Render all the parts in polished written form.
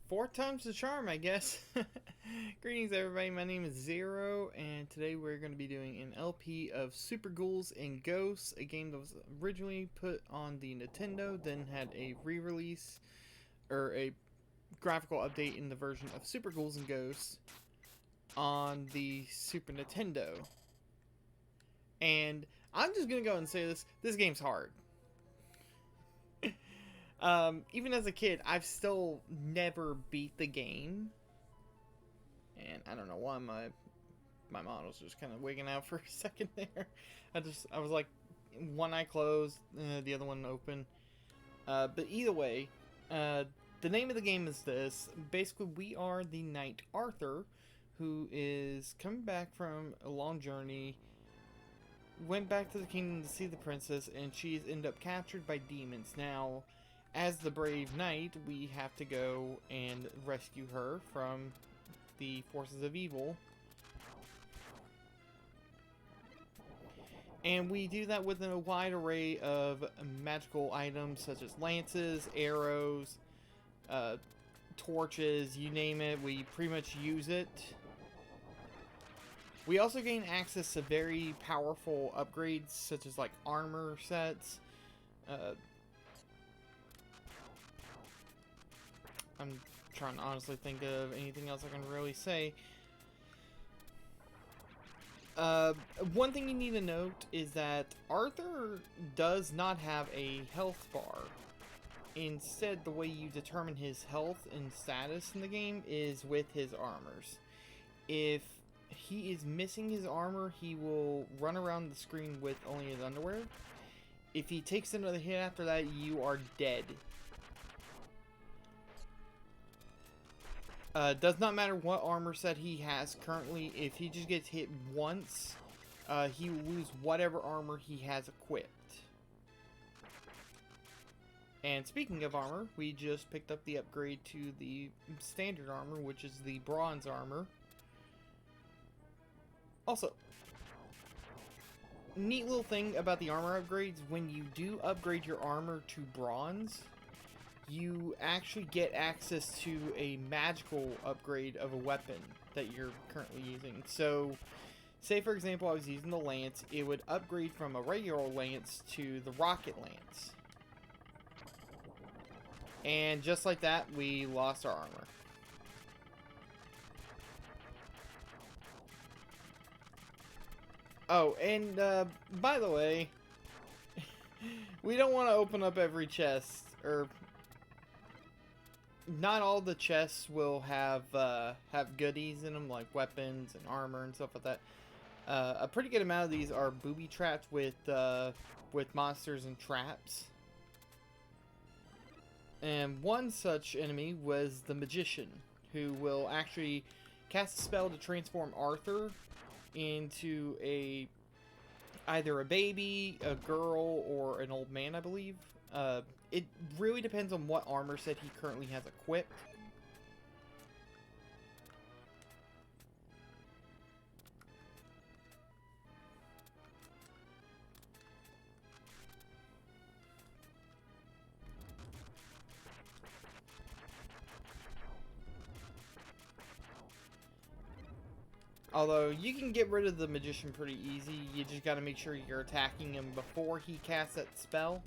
Four times the charm, I guess. Greetings, everybody. My name is Zero, and today we're going to be doing an LP of Super Ghouls and Ghosts, a game that was originally put on the Nintendo, then had a re-release, or a graphical update in the version of Super Ghouls and Ghosts on the Super Nintendo. And I'm just going to go and say this game's hard. Even as a kid, I've still never beat the game. And I don't know why my model's just kind of wigging out for a second there. I was like, one eye closed, the other one open. But either way, the name of the game is this. Basically, we are the knight Arthur, who is coming back from a long journey. Went back to the kingdom to see the princess, and she's ended up captured by demons. Now, as the brave knight, we have to go and rescue her from the forces of evil. And we do that with a wide array of magical items such as lances, arrows, torches, you name it, we pretty much use it. We also gain access to very powerful upgrades such as like armor sets. I'm trying to honestly think of anything else I can really say. One thing you need to note is that Arthur does not have a health bar. Instead, the way you determine his health and status in the game is with his armors. If he is missing his armor, he will run around the screen with only his underwear. If he takes another hit after that, you are dead. Does not matter what armor set he has currently. If he just gets hit once, he will lose whatever armor he has equipped. And speaking of armor, we just picked up the upgrade to the standard armor, which is the bronze armor. Also, neat little thing about the armor upgrades, when you do upgrade your armor to bronze, you actually get access to a magical upgrade of a weapon that you're currently using. So, say for example I was using the lance, it would upgrade from a regular lance to the rocket lance. And just like that, we lost our armor. Oh, and by the way, we don't want to open up every chest, or not all the chests will have goodies in them, like weapons and armor and stuff like that. A pretty good amount of these are booby trapped with monsters and traps. And one such enemy was the magician, who will actually cast a spell to transform Arthur into either a baby, a girl, or an old man, I believe. It really depends on what armor set he currently has equipped. Although, you can get rid of the magician pretty easy, you just gotta make sure you're attacking him before he casts that spell.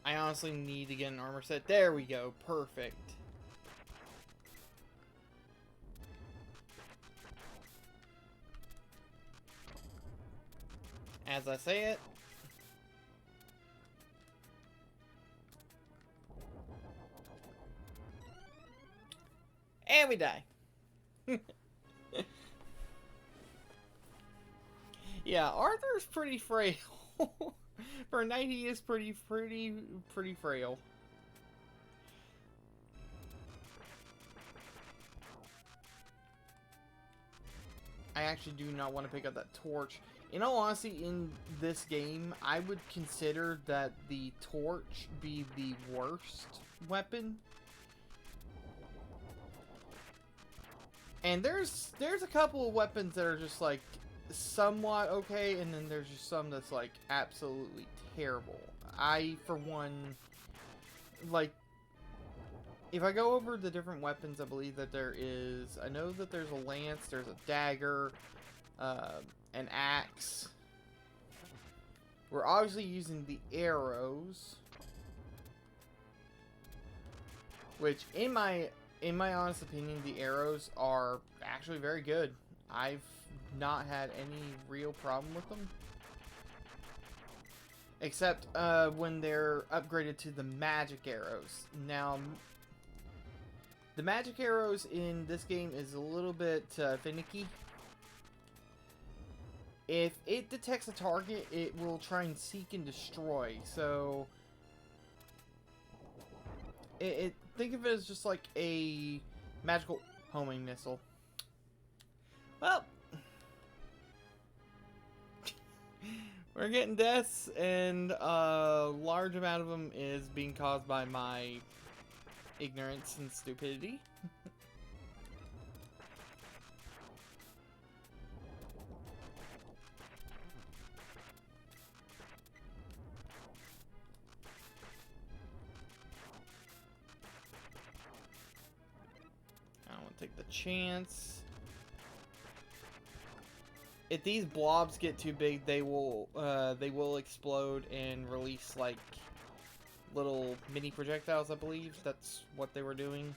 I honestly need to get an armor set. There we go. Perfect. As I say it. And we die. Yeah, Arthur's pretty frail. For a knight, he is pretty frail. I actually do not want to pick up that torch. In all honesty, in this game, I would consider that the torch be the worst weapon. And there's a couple of weapons that are just like somewhat okay, and then there's just some that's like absolutely terrible. I, for one, like, if I go over the different weapons, I believe that I know that there's a lance, there's a dagger, an axe. We're obviously using the arrows, which in my honest opinion, the arrows are actually very good. I've not had any real problem with them. Except when they're upgraded to the magic arrows. Now, the magic arrows in this game is a little bit finicky. If it detects a target, it will try and seek and destroy. So, think of it as just like a magical homing missile. Well, we're getting deaths, and a large amount of them is being caused by my ignorance and stupidity. I don't want to take the chance. If these blobs get too big, they will explode and release like little mini projectiles, I believe. That's what they were doing.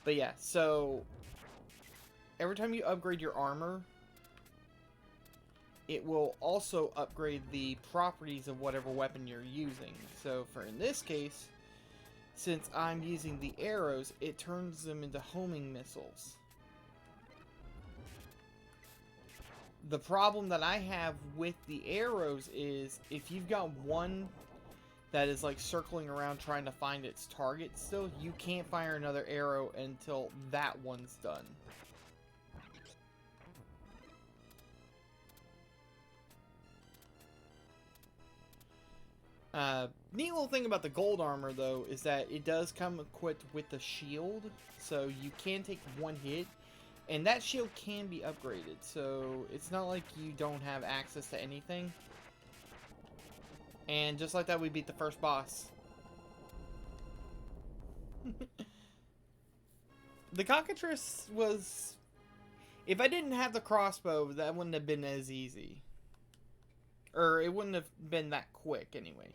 But yeah, so every time you upgrade your armor, it will also upgrade the properties of whatever weapon you're using. So for in this case, since I'm using the arrows, it turns them into homing missiles. The problem that I have with the arrows is if you've got one that is like circling around trying to find its target still, you can't fire another arrow until that one's done. Neat little thing about the gold armor though is that it does come equipped with the shield, so you can take one hit. And that shield can be upgraded, so it's not like you don't have access to anything. And just like that, we beat the first boss. The cockatrice was... If I didn't have the crossbow, that wouldn't have been as easy. Or it wouldn't have been that quick, anyway.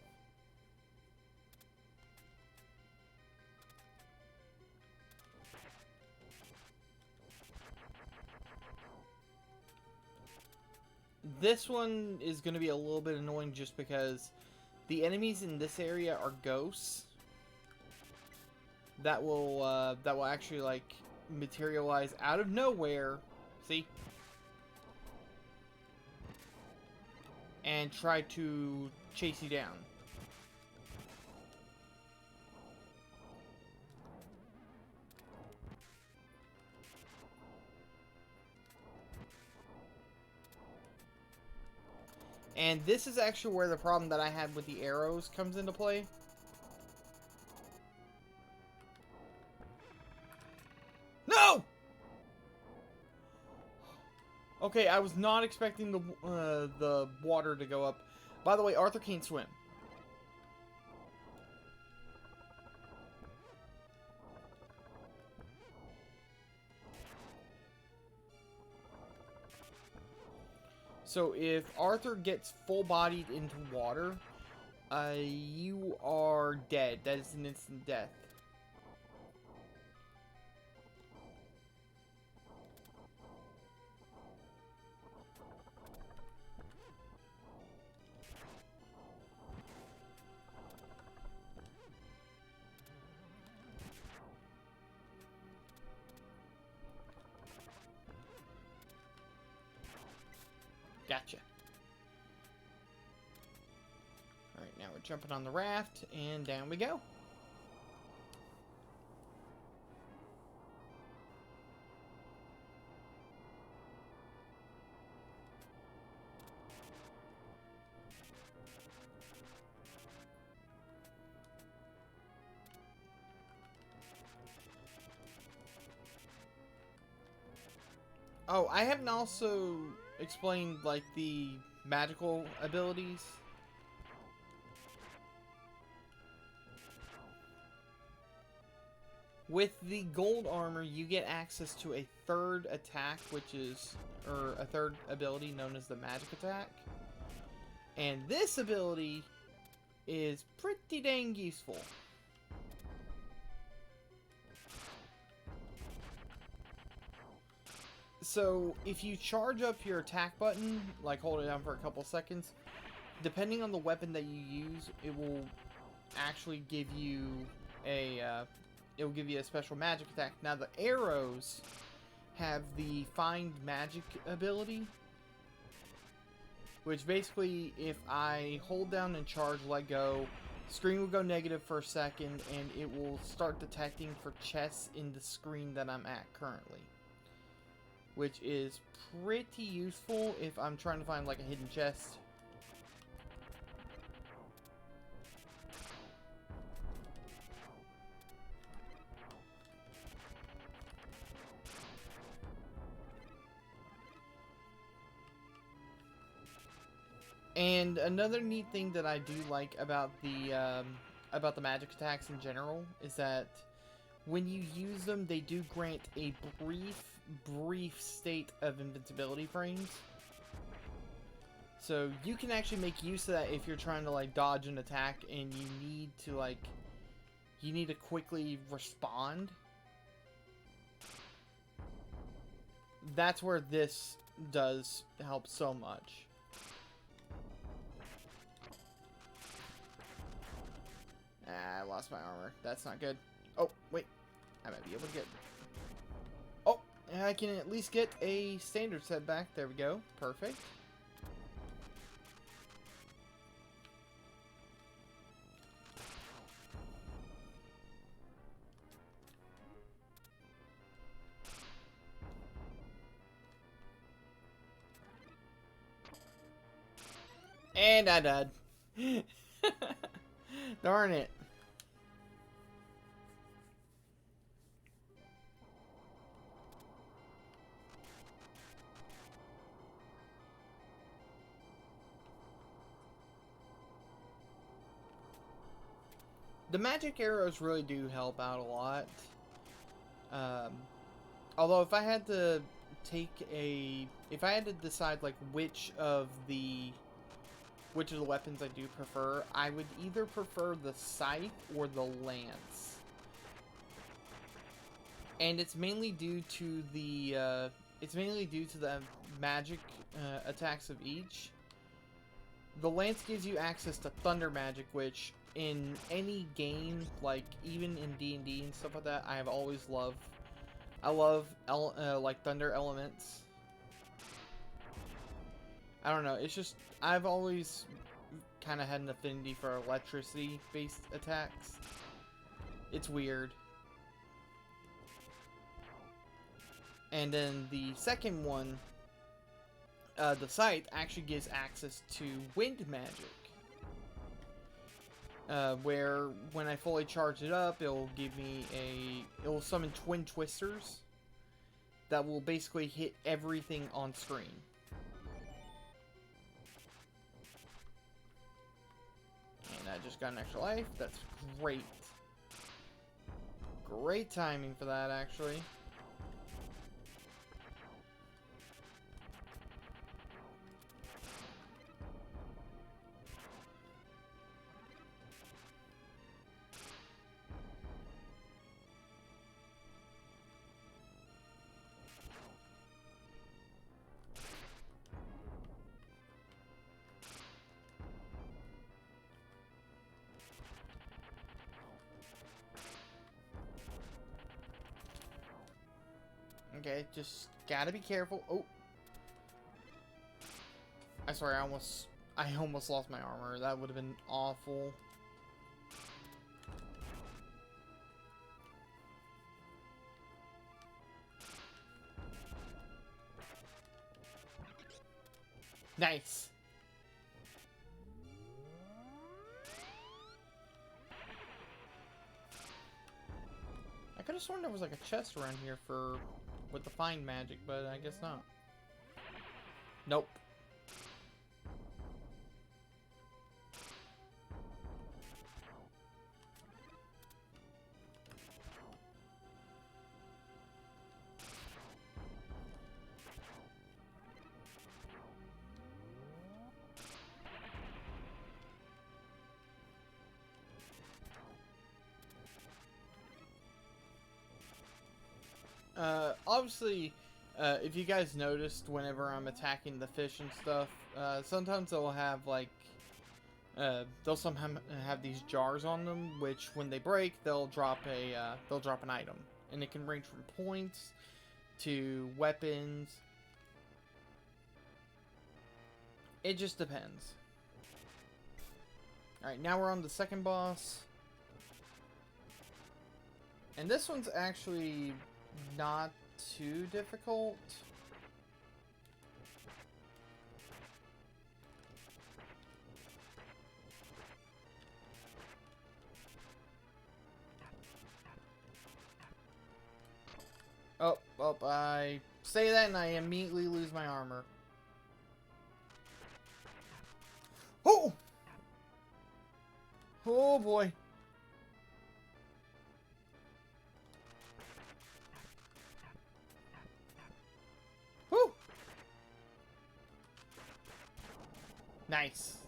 This one is going to be a little bit annoying just because the enemies in this area are ghosts that will actually like materialize out of nowhere, see, and try to chase you down. And this is actually where the problem that I had with the arrows comes into play. No! Okay, I was not expecting the water to go up. By the way, Arthur can't swim. So if Arthur gets full-bodied into water, you are dead. That is an instant death. Gotcha. Alright, now we're jumping on the raft, and down we go. Oh, I haven't also explained, like, the magical abilities. With the gold armor, you get access to a third attack, or a third ability known as the magic attack. And this ability is pretty dang useful. So, if you charge up your attack button, like hold it down for a couple seconds, depending on the weapon that you use, it will actually give you a special magic attack. Now, the arrows have the Find Magic ability, which basically, if I hold down and charge, let go, screen will go negative for a second, and it will start detecting for chests in the screen that I'm at currently. Which is pretty useful if I'm trying to find, like, a hidden chest. And another neat thing that I do like about the magic attacks in general is that when you use them, they do grant a brief state of invincibility frames. So you can actually make use of that if you're trying to, like, dodge an attack and you need to quickly respond. That's where this does help so much. I lost my armor. That's not good. Oh, wait. I might be able to get... Oh, I can at least get a standard set back. There we go. Perfect. And I died. Darn it. The magic arrows really do help out a lot. Although if I had to decide, like, which of the weapons I do prefer, I would either prefer the scythe or the lance. And it's mainly due to the magic attacks of each. The lance gives you access to thunder magic, which in any game, like even in D&D and stuff like that, I have always loved. I love like thunder elements. I don't know, it's just I've always kind of had an affinity for electricity-based attacks. It's weird. And then the second one, the scythe actually gives access to wind magic. Where when I fully charge it up, it'll summon twin twisters that will basically hit everything on screen. And I just got an extra life. That's great. Great timing for that, actually. Okay, just gotta be careful. Oh, I swear, I almost lost my armor. That would have been awful. Nice. I could have sworn there was like a chest around here for with the find magic, but I guess not. Nope. Obviously, if you guys noticed, whenever I'm attacking the fish and stuff, sometimes they'll have like, they'll somehow have these jars on them, which when they break, they'll drop an item, and it can range from points to weapons. It just depends. All right, now we're on the second boss, and this one's actually not too difficult. Oh, I say that and I immediately lose my armor. Oh! Oh boy. Whew! Nice.